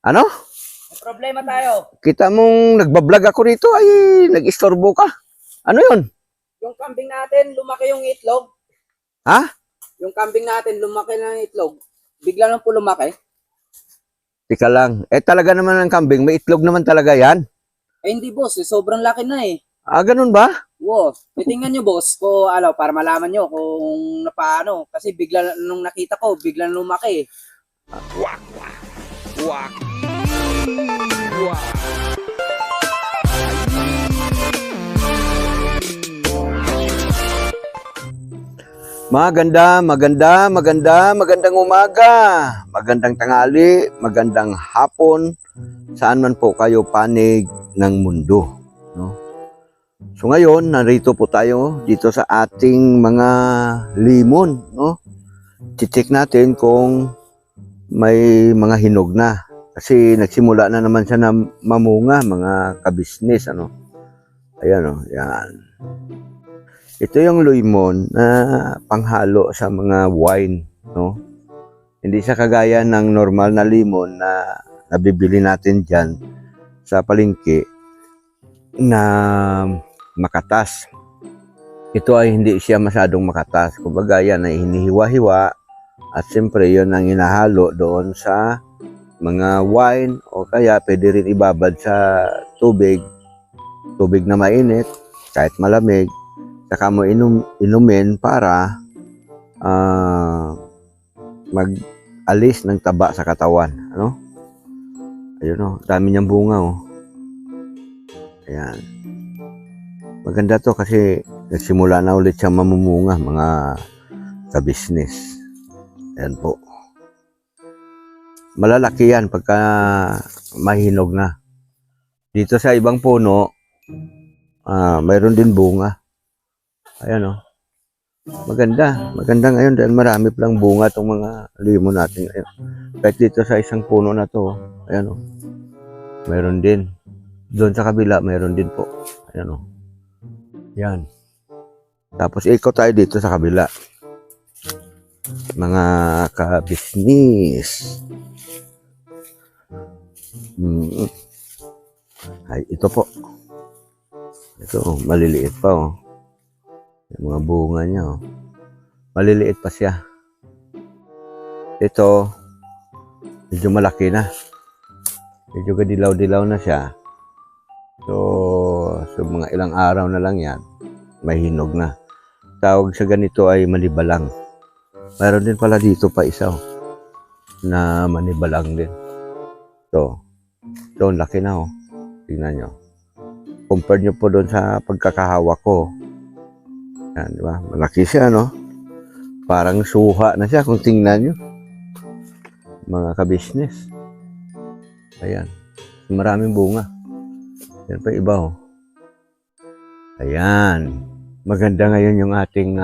Ano? May problema tayo. Kita mong nagbablog ako rito ay nag-istorbo ka. Ano yun? Yung kambing natin, lumaki yung itlog. Ha? Yung kambing natin, lumaki ng itlog. Bigla lang po lumaki. Tika lang. Talaga naman ang kambing. May itlog naman talaga yan. Hindi boss, sobrang laki na eh. Ganun ba? Wow. Titingnan nyo boss, para malaman nyo kung paano. Kasi bigla nung nakita ko, bigla lumaki. Wak. Wak. Wak. Magandang umaga, magandang tanghali, magandang hapon, saan man po kayo panig ng mundo, no? So ngayon, narito po tayo dito sa ating mga limon, no? Check natin kung may mga hinog na. Kasi nagsimula na naman siya na mamunga, mga kabisnes, ano? Ayan, oh, yan. Ito yung lemon na panghalo sa mga wine, no? Hindi siya kagaya ng normal na lemon na nabibili natin dyan sa palengke na makatas. Ito ay hindi siya masyadong makatas. Kumbaga yan ay hinihiwa-hiwa at siyempre yun ang inahalo doon sa mga wine o kaya pwede rin ibabad sa tubig na mainit kahit malamig. Saka mo inumin para mag-alis ng taba sa katawan, ano? Ayun, oh, dami niyang bunga, oh. Ayan. Maganda to kasi nagsimula na ulit siyang mamumunga, mga ka-business. Ayan po. Malalaki yan pagka mahinog na. Dito sa ibang puno, mayroon din bunga. Ayan, oh. Maganda ngayon dahil marami palang bunga itong mga limon natin. Ayan. Kahit dito sa isang puno na to, ayan, oh. Mayroon din. Doon sa kabila, mayroon din po. Ayan, oh. Yan. Tapos ikot tayo dito sa kabila. Mga ka-business. Ay, ito po. Ito, oh, maliliit pa, oh. Yung mga bunga niya, oh. Maliliit pa siya. Ito, medyo malaki na. Medyo kadilaw-dilaw na siya. So mga ilang araw na lang yan, may hinog na. Tawag sa ganito ay manibalang. Mayroon din pala dito pa isa, oh, na manibalang din. So, laki na, oh. Tingnan nyo. Compare nyo po doon sa pagkakahawak ko. Yan, di ba? Malaki siya, no? Parang suha na siya kung tingnan nyo. Mga ka-business. Ayan. Maraming bunga. Yan pa iba, oh. Ayan. Maganda ngayon yung ating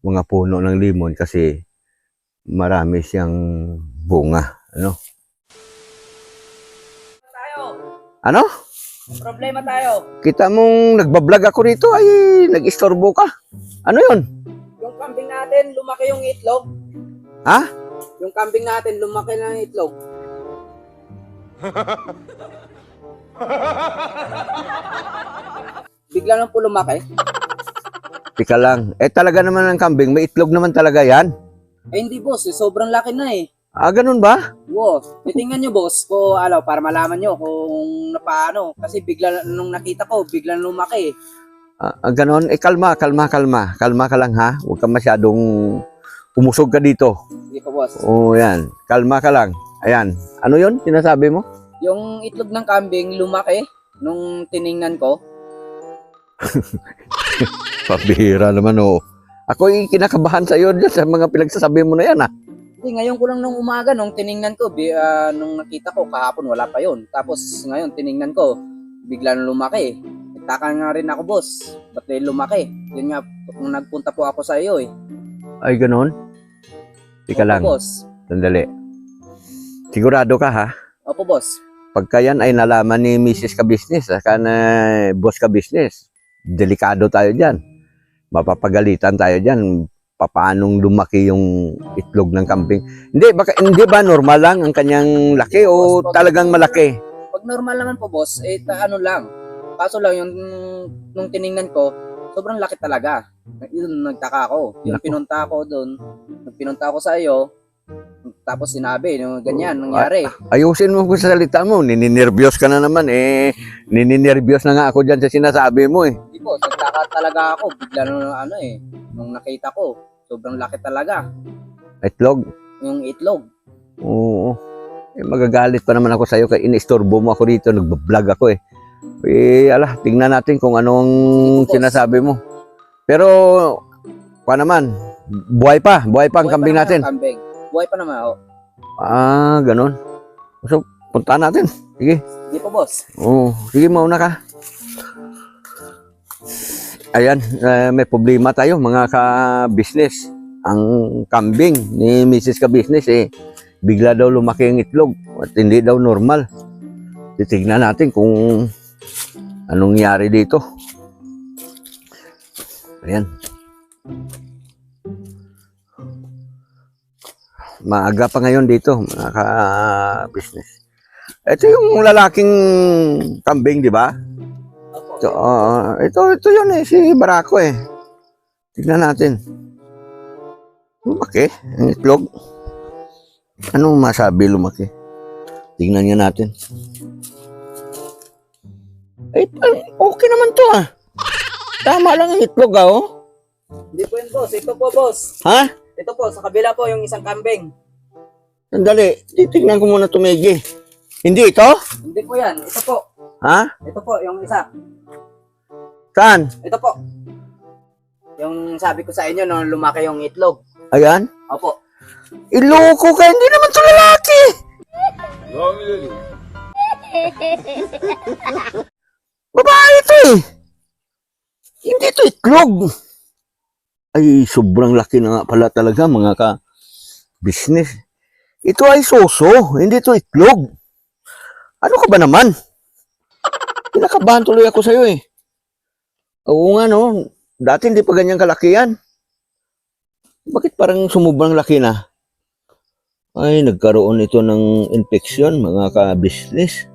mga puno ng limon kasi marami siyang bunga. Ano? Ano? Problema tayo. Kita mong nagbablog ako rito ay nag-istorbo ka. Ano yun? Yung kambing natin, lumaki yung itlog. Ha? Yung kambing natin, lumaki ng itlog. Bigla lang po lumaki. Tika lang. Talaga naman ang kambing. May itlog naman talaga yan. Hindi boss, sobrang laki na eh. Ganun ba? Wow. Titingnan nyo boss, para malaman nyo kung paano. Kasi bigla nung nakita ko, bigla lumaki. Ganon. Kalma ka lang, ha? Huwag ka masyadong umusog ka dito. Hindi po boss. Oo, yan. Kalma ka lang. Ayan. Ano yun? Sinasabi mo? Yung itlog ng kambing lumaki nung tiningnan ko. Pabihira naman, oh. Ako yung kinakabahan sa'yo dyan sa mga pinagsasabi mo na yan, ha? Hindi, ngayon ko lang nung umaga, nung tiningnan ko, nung nakita ko, kahapon wala pa yon. Tapos ngayon, tiningnan ko, bigla nang lumaki. Nagtaka nga rin ako, boss. Ba't lumaki? Yun nga, kung nagpunta po ako sa iyo, eh. Ay, ganon? Tika lang. Opo, boss. Sandali. Sigurado ka, ha? Opo, boss. Pagka yan ay nalaman ni Mrs. Ka-Business, saka na Boss Ka-Business, delikado tayo dyan. Mapapagalitan tayo dyan. paanong lumaki yung itlog ng kambing. Hindi ba normal lang ang kanyang laki o talagang malaki? Pag normal naman po, boss, ano lang. Kaso lang, yung nung tiningnan ko, sobrang laki talaga. Yun, nagtaka ako. Yung Naku. pinunta ako sa iyo, tapos sinabi, yung ganyan, nangyari. Ayusin mo kung sa salita mo. Nininervyos ka na naman eh. Nininervyos na nga ako dyan sa sinasabi mo eh. Hindi po, nagtaka talaga ako. Bigla nung nakita ko, sobrang laki talaga. Itlog? Yung itlog. Oo. Eh, magagalit pa naman ako sa'yo kaya inistorbo mo ako rito. Nagbablog ako eh. Tingnan natin kung anong Sige po, boss. sinasabi mo. Pero, naman, buhay pa ang kambing naman natin. ang kambing. Buhay pa naman ako. Ganon. So, puntaan natin. Sige. Hindi po, boss. Oo. Sige, mauna ka. Ayan, may problema tayo mga ka-business. Ang kambing ni Mrs. Ka-business bigla daw lumaki ang itlog at hindi daw normal. Titignan natin kung anong nangyari dito. Ayan. Maaga pa ngayon dito, mga ka-business. Ito yung lalaking kambing, di ba? Ito yun si Barako eh. Tignan natin. Lumaki ang itlog. Anong masabi lumaki? Tignan nga natin. Okay naman to ah. Tama lang ang itlog oh. Hindi po yun, boss. Ito po, boss. Ha? Ito po, sa kabila po yung isang kambing. Sandali, titignan ko muna tumigi. Hindi ito? Hindi po yan. Ito po. Ha? Ito po, yung isa. Saan? Ito po. Yung sabi ko sa inyo, nung lumaki yung itlog. Ayan? Opo. Iloko ka, hindi naman to lalaki. Babae ito eh. Hindi ito itlog. Ay, sobrang laki na nga pala talaga mga ka-business. Ito ay soso, hindi ito itlog. Ano ka ba naman? Kinakabahan tuloy ako sa'yo eh. Oo nga no, dati hindi pa ganyang kalaki yan. Bakit parang sumubrang laki na? Ay, nagkaroon ito ng infeksyon, mga ka-business.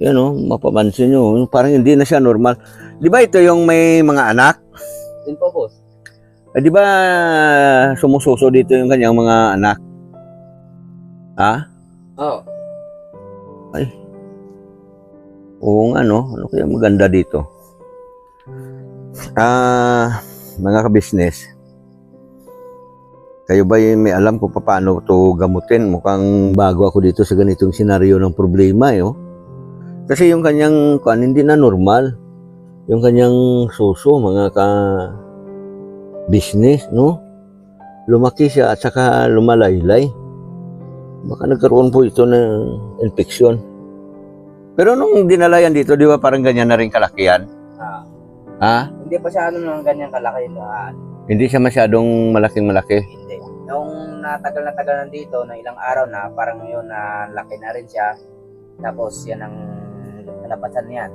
Yan o, mapapansin nyo, parang hindi na siya normal. Di ba ito yung may mga anak? Yun po, boss. Di ba sumususo dito yung kanyang mga anak? Ha? Oo. Ay. Oo nga no, ano kaya maganda dito? Mga ka-business, kayo ba may alam kung paano ito gamutin? Mukhang bago ako dito sa ganitong senaryo ng problema eh. Oh. Kasi yung kanyang hindi na normal. Yung kanyang suso, mga ka-business, no? Lumaki siya at saka lumalaylay. Baka nagkaroon po ito ng infeksyon. Pero nung dinalayan dito, di ba parang ganyan na rin kalakihan? Ha? Hindi pa siya ng ganyan kalaki na Hindi siya masyadong malaking-malaki. hindi. Nung natagal nandito, na ilang araw na, parang yun na laki na rin siya. Tapos yan ang nalabasan niyan.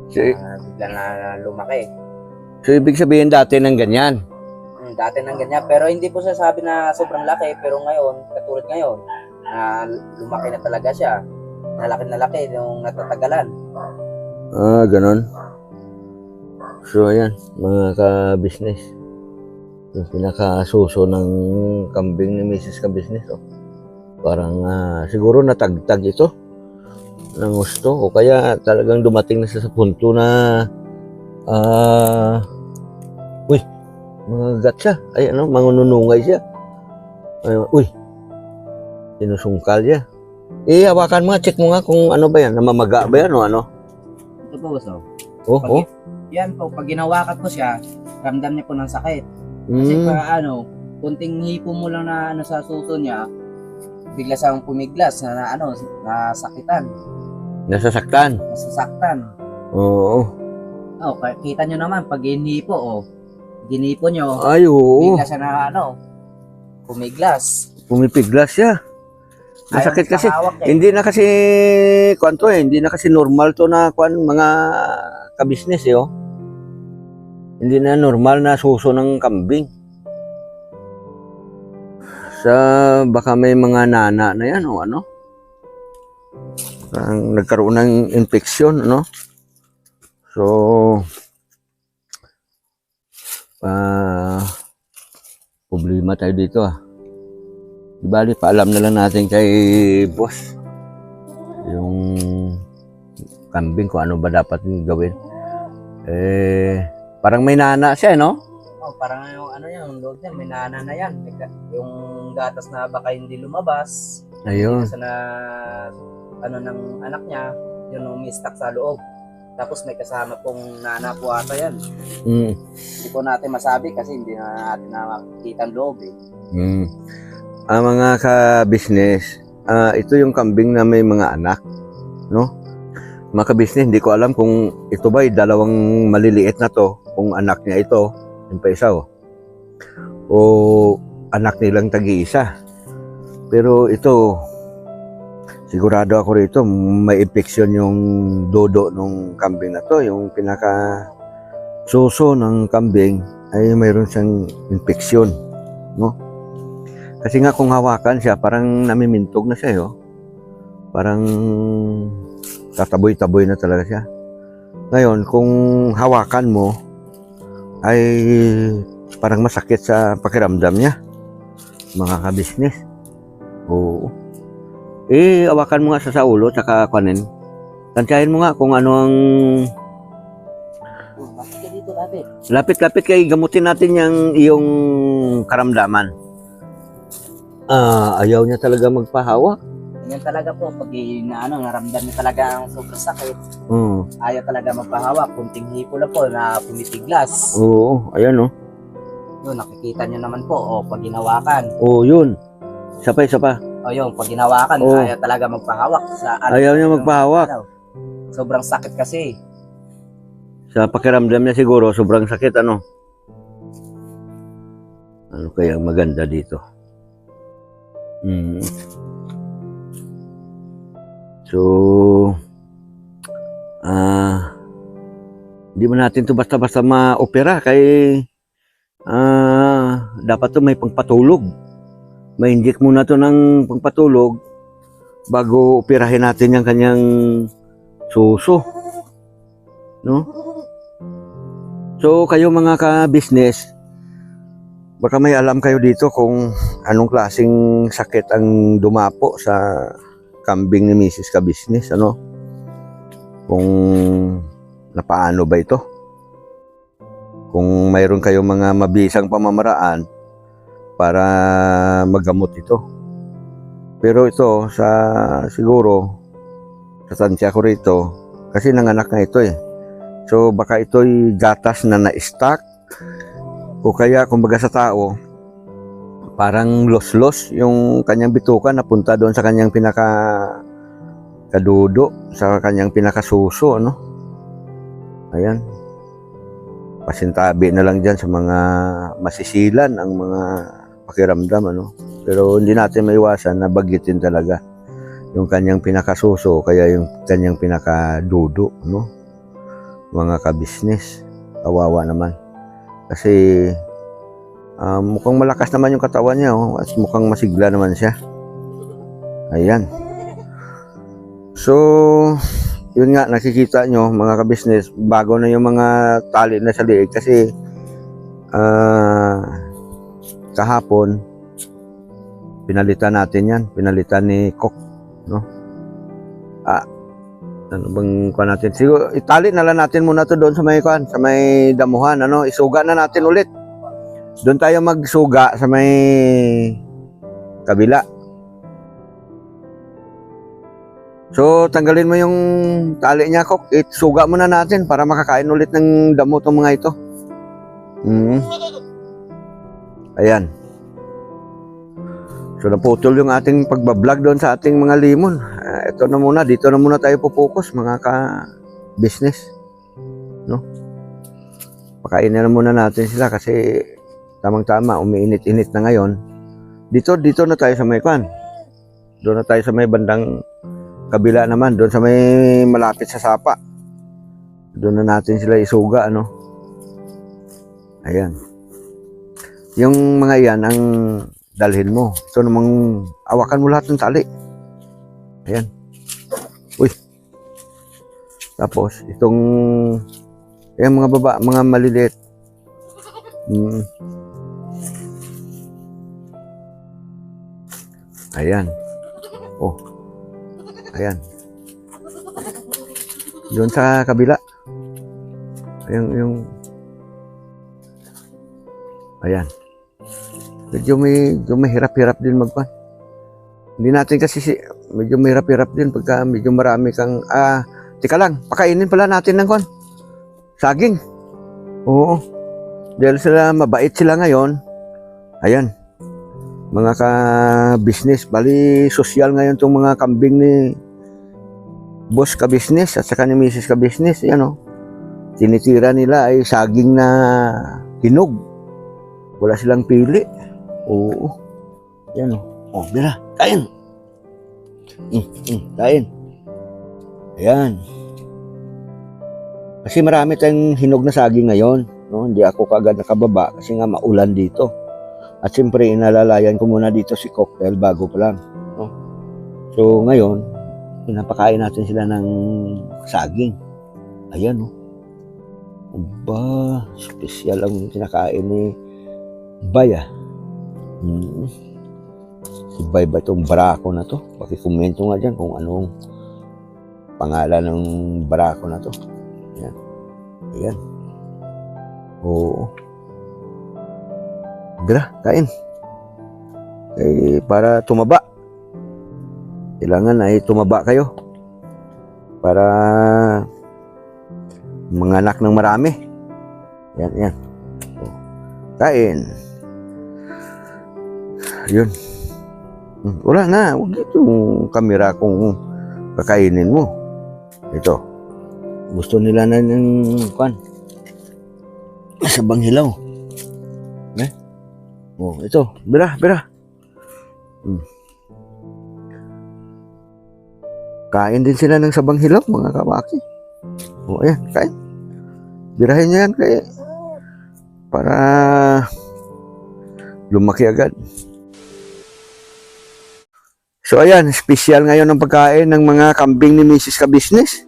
Bigla na lumaki. So, ibig sabihin dati ng ganyan. Dati nang ganyan, pero hindi po siya sabi na sobrang laki. Pero ngayon, katulad ngayon, na lumaki na talaga siya. Na laki yung natatagalan. Ganon. So, ayan, mga ka-business. Yung pinaka-suso ng kambing ni Mrs. Ka-business. Oh. Parang siguro natagtag ito ng gusto. O kaya talagang dumating na siya sa punto na mga gat siya. Ay, mangununungay siya. Ay, sinusungkal siya. Hawakan mo nga, check mo nga kung ano ba yan. Namamaga ba yan o ano? Ito po, so. Yan po, pag ginawakan ko siya, ramdam niya po ng sakit. Kasi kunting hipo mo lang na sa suso niya, bigla siyang pumiglas na nasakitan. Nasasaktan. Nasasaktan. Oo. Kita nyo naman, pag hinipo, ginipo nyo, Ay, oo. bigla siya na pumiglas. Pumipiglas siya. Masakit Ayaw kasi. hawak eh. Hindi na kasi, hindi na kasi normal to na mga ka-business oh. Hindi na normal na suso ng kambing. Sa baka may mga nana na yan o ano. Ang nagkaroon ng infeksyon, ano? So, problema tayo dito Di bali, paalam na lang natin kay boss yung kambing kung ano ba dapat gawin. Parang may nana siya, no? Oh, parang yung ano yung loob niya, may nana na yan. Yung gatas na baka hindi lumabas. Ayun. Kasi na ano ng anak niya, yun yung mistak sa loob. Tapos may kasama pong nana po ata yan. Hindi po natin masabi kasi hindi na natin nakikita ang loob Mga ka-business, ito yung kambing na may mga anak, no? Mga ka-business, hindi ko alam kung ito ba ay dalawang maliliit na to, kung anak niya ito, yung pa isa o anak nilang tag-iisa. Pero ito, sigurado ako rito, may infeksyon yung dodo ng kambing na to, yung pinaka suso ng kambing ay mayroon siyang infeksyon, no? Kasi nga kung hawakan siya, parang namimintog na siya, parang tataboy-taboy na talaga siya. Ngayon, kung hawakan mo, ay parang masakit sa pakiramdam niya, mga ka-business. Oo. Hawakan mo nga sa ulo, tsaka kanin. Tansyahin mo nga kung ano ang... Lapit-lapit kay gamutin natin yung karamdaman. Ayaw niya talaga magpahawak. Yan talaga po, pag naramdam niya talaga ang sobrang sakit, ayaw talaga magpahawak. Kunting hipo lang po na pumitiglas. Oo, ayan Yun, nakikita niyo naman po, pag hinawakan. Yun. Isa pa. Yun, pag hinawakan, ayaw talaga magpahawak. Ayaw niya magpahawak. Sobrang sakit kasi. Sa pakiramdam niya siguro, sobrang sakit, Ano kaya maganda dito? So, hindi mo natin to basta-basta ma-opera kay dapat to may pangpatulog. Ma-inject muna to ng pangpatulog bago operahin natin yung kanyang suso. No? So, kayo mga ka-business, baka may alam kayo dito kung anong klaseng sakit ang dumapo sa kambing ni Mrs. Ka-business, Kung napaano ba ito? Kung mayroon kayong mga mabisang pamamaraan para magamot ito. Pero ito, siguro, sa tansya ko rito, kasi nanganak na ito So, baka ito'y gatas na na-stack, o kaya, kumbaga sa tao, parang los-los yung kanyang bituka napunta doon sa kanyang pinaka-kadudo, sa kanyang pinakasuso, Ayan. Pasintabi na lang dyan sa mga masisilan ang mga pakiramdam, Pero hindi natin maiwasan na bagitin talaga yung kanyang pinakasuso, kaya yung kanyang pinakadudo, Mga ka-business, kawawa naman. Kasi mukhang malakas naman yung katawan niya, at mukhang masigla naman siya. Ayan. So, yun nga, nakikita nyo mga ka-business, bago na yung mga tali na sa liig kasi kahapon pinalitan natin yan, pinalitan ni Kok, ano bang kuha natin? Siguro, itali na lang natin muna to doon sa may damuhan, isuga na natin ulit. Doon tayo magsuga sa may kabila. So, tanggalin mo yung tali niya, Kok. Isuga muna natin para makakain ulit ng damo itong mga ito. Ayan. So, naputol yung ating pagbablog doon sa ating mga limon. Ito na muna. Dito na muna tayo pupokus, mga ka-business. Pakainin na muna natin sila kasi tamang-tama, umiinit-init na ngayon. Dito na tayo sa may Doon na tayo sa may bandang kabila naman. Doon sa may malapit sa sapa. Doon na natin sila isuga, Ayan. Yung mga yan, ang dalhin mo. Ito namang awakan mo lahat ng tali. Ayan. Uy. Tapos, itong ayan, mga baba, mga maliliit. Ayan. Oh. Ayan. Doon sa kabila. Ayan, yung ayan. Medyo may hirap-hirap din magpan. Hindi natin kasi medyo may hirap-hirap din pagka medyo marami kang teka lang, pakainin pala natin ng kon. Saging. Oo. Dahil sila mabait sila ngayon. Ayan. Mga ka-business, bali social ngayon tong mga kambing ni boss ka-business at saka ni Mrs. ka-business. Yan o. Tinitira nila ay saging na hinog. Wala silang pili. Oo. Yan o. Oh, bira. Kain. Kain. Ayan. Kasi marami tayong hinog na saging ngayon. No? Hindi ako kagad nakababa kasi nga maulan dito. At siyempre, inalalayan ko muna dito si Cocktail bago pa lang. No? So, ngayon, pinapakain natin sila ng saging. Ayan, no? Aba, special ang kinakain ni Baya. Si Bay ba itong barako na to? Pakikomento nga dyan kung anong pangalan ng barako na to. Ayan. Ayan. Oo. Bira, kain. Para tumaba. Kailangan ay tumaba kayo. Para manganak ng marami. Yan, yan. Kain. Yun. Wala na. Huwag itong kamera kung kakainin mo. Ito. Gusto nila na ng kwan. Sabang hilaw. Oh, ito. Bira, bira. Kain din sila ng sabang hilaw, mga kabaki. Oh, ayan, kain. Birahin niya yan kaya para lumaki agad. So, ayan, special ngayon ang pagkain ng mga kambing ni Mrs. Ka-Business.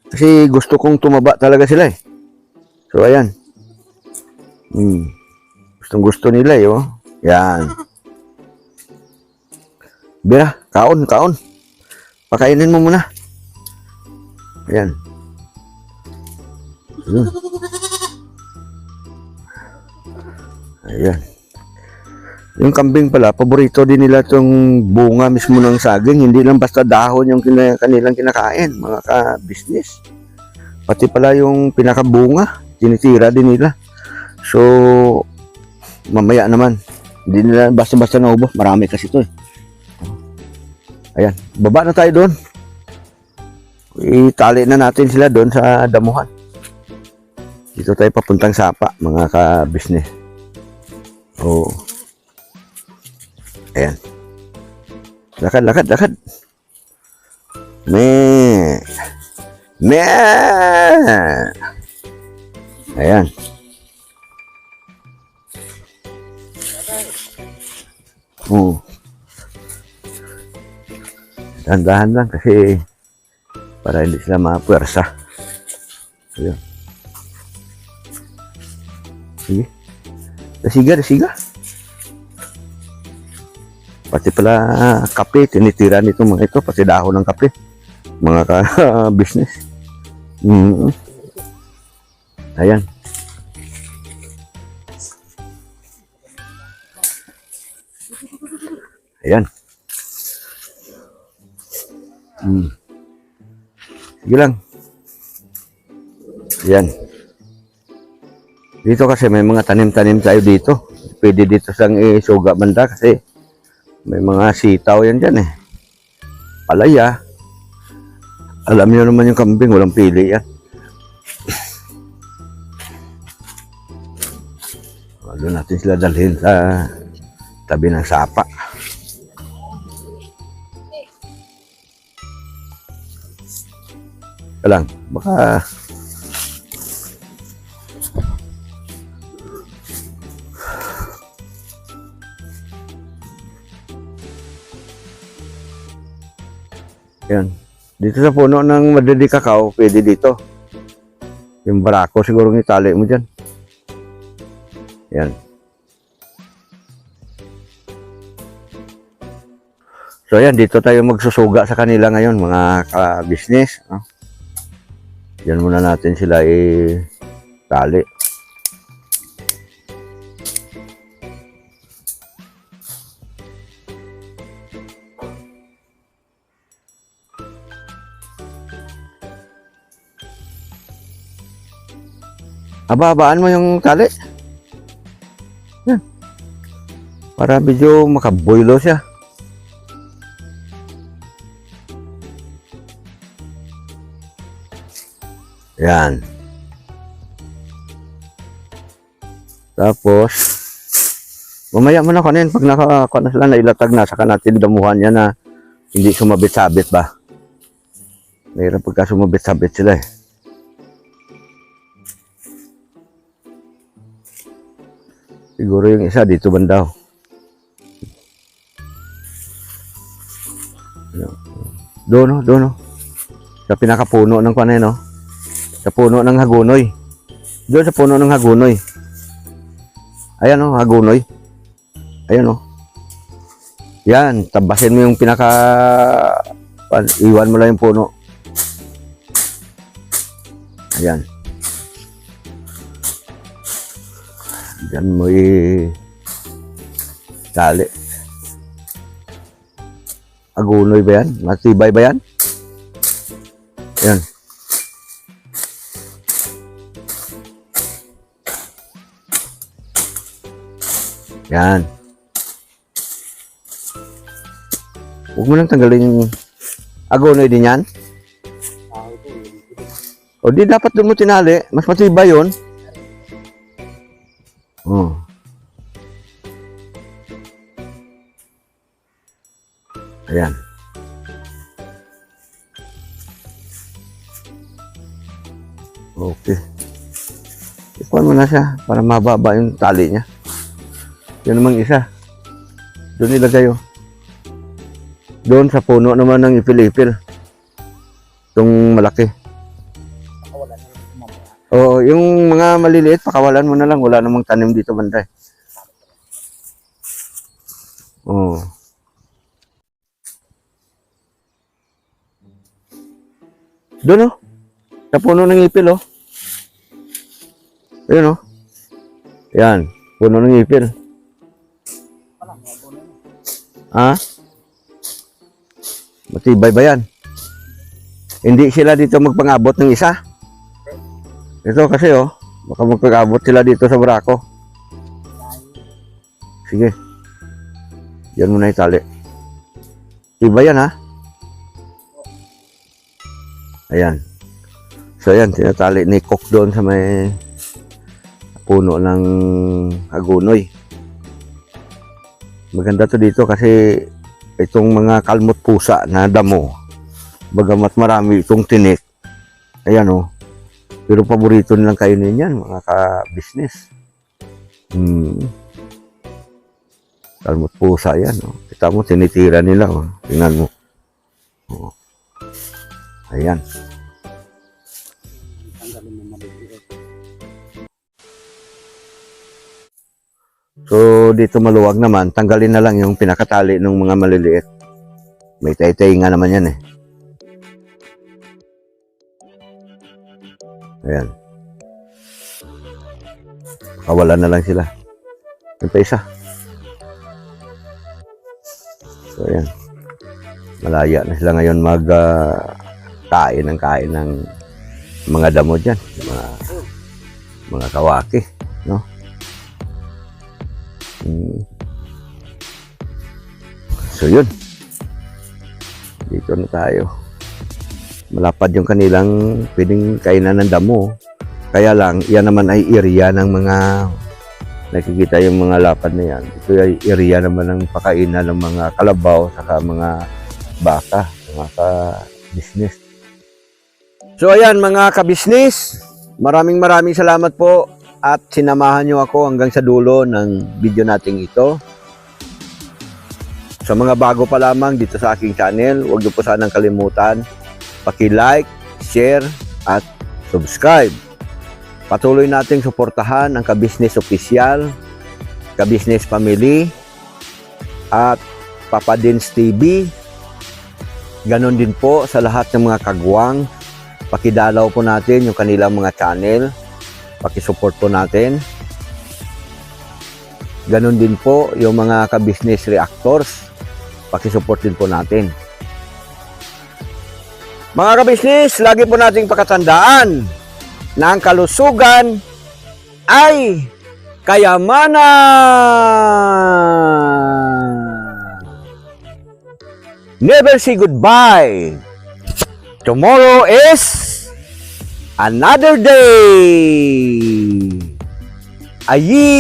Kasi gusto kong tumaba talaga sila eh. So, ayan. Gustong-gusto nila eh, oh. Yan. Bira, kaon, kaon. Pakainin mo muna. Ayan. Ayan. Yung kambing pala, paborito din nila itong bunga mismo ng saging. Hindi lang basta dahon yung kanilang kinakain, mga ka-business. Pati pala yung pinakabunga, tinitira din nila. So, mamaya naman, hindi nila basta-basta naubos. Marami kasi ito eh. Ayan, baba na tayo doon. Itali na natin sila doon sa damuhan. Dito tayo papuntang Sapa, mga ka-business. Oo. Ayan. Lakad, lakad, lakad. Ayan. Oo. Dahan-dahan lang kasi para hindi sila mapuwersa. Ayan. Sige. Dasiga, dasiga. Pati pala kape, tinitira nito mga ito, pati dahon ng kape. Mga ka-business. Ayan. Ayan. Sige lang. Ayan. Dito kasi may mga tanim-tanim tayo dito. Pwede dito sang isuga banda kasi may mga sitaw yan dyan eh. Palaya. Alam niyo naman yung kambing, walang pili yan. Doon natin sila dalhin sa tabi ng Sapa. Lang, baka Yan. Dito sa puno ng madidi kakao, pwede dito. Yung barako siguro itali mo dyan. Yan. So yan, dito tayo magsusuga sa kanila ngayon, mga ka-business. No? Yan muna natin sila tali. Ababaan mo yung tali. Yan. Para medyo makaboylo siya. Yan. Tapos, mamaya mo na kanin. Pag nakakuha na sila, nailatag na, saka natin damuhan yan na hindi sumabit-sabit ba. Mayroon pagka sumabit-sabit sila eh. Siguro yung isa dito bandaw. Doon, doon. Sa pinakapuno ng kanay, no? Sa puno ng hagunoy. Doon sa puno ng hagunoy. Ayan, no? Hagunoy. Ayan, no? Yan. Tabasin mo yung pinaka... Iwan mo lang yung puno. Ayan. Diyan mo tali. Agunoy ba yan? Matibay ba yan? Yan. Yan. Huwag mo lang tanggalin yung agunoy din yan. O di dapat doon mo tinali. Mas matibay yun. Oh. Ayan. Okay. Ikuan mo na siya para mababa yung tali niya. Yan namang isa. Doon ilagay oh. Doon sa puno naman ng ipil-ipil. Itong malaki. Oo, yung mga maliliit, pakawalan mo na lang. Wala namang tanim dito banda. Oo. Doon oh. Sa puno ng ipil oh. Ayun oh. Yan, puno ng ipil. Ha? Matibay ba yan? Hindi sila dito magpangabot ng isa. Ito kasi oh, baka magpag-abot sila dito sa barako. Sige. Yan muna itali. Iba yan ha. Ayan. So ayan, tinatali ni Cook doon sa may puno ng hagunoy. Maganda to dito kasi itong mga kalmot pusa na damo, bagamat marami itong tinik. Ayan oh. Pero paborito nilang kainin yan, mga ka-business. Kalmot pusa yan. Oh. Kita mo, tinitira nila. Oh. Tingnan mo. Oh. Ayan. So, dito maluwag naman. Tanggalin na lang yung pinakatali ng mga maliliit. May tay-tay nga naman yan eh. Ayan. Kawalan na lang sila. Yung pa isa. So, ayan. Malaya na sila ngayon kain ng mga damo dyan. Mga kawaki. No? So, yun. Dito na tayo. Malapad yung kanilang pwedeng kainan ng damo. Kaya lang, yan naman ay area ng mga nakikita yung mga lapad na yan. Ito ay area naman ng pakainan ng mga kalabaw saka mga baka, mga ka-business. So ayan mga ka-business, maraming salamat po at sinamahan nyo ako hanggang sa dulo ng video nating ito. Sa mga bago pa lamang dito sa aking channel, huwag niyo po sanang kalimutan paki-like, share, at subscribe. Patuloy nating suportahan ang Ka-Business Official, Ka-Business Family, at Papa Dins TV. Ganon din po sa lahat ng mga kagwang. Pakidalaw po natin yung kanilang mga channel. Pakisupport po natin. Ganon din po yung mga ka-business reactors. Pakisupport din po natin. Mga ka-business, lagi po nating pakatandaan na ang kalusugan ay kayamanan. Never say goodbye. Tomorrow is another day. Ayi!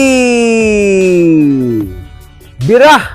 Bira!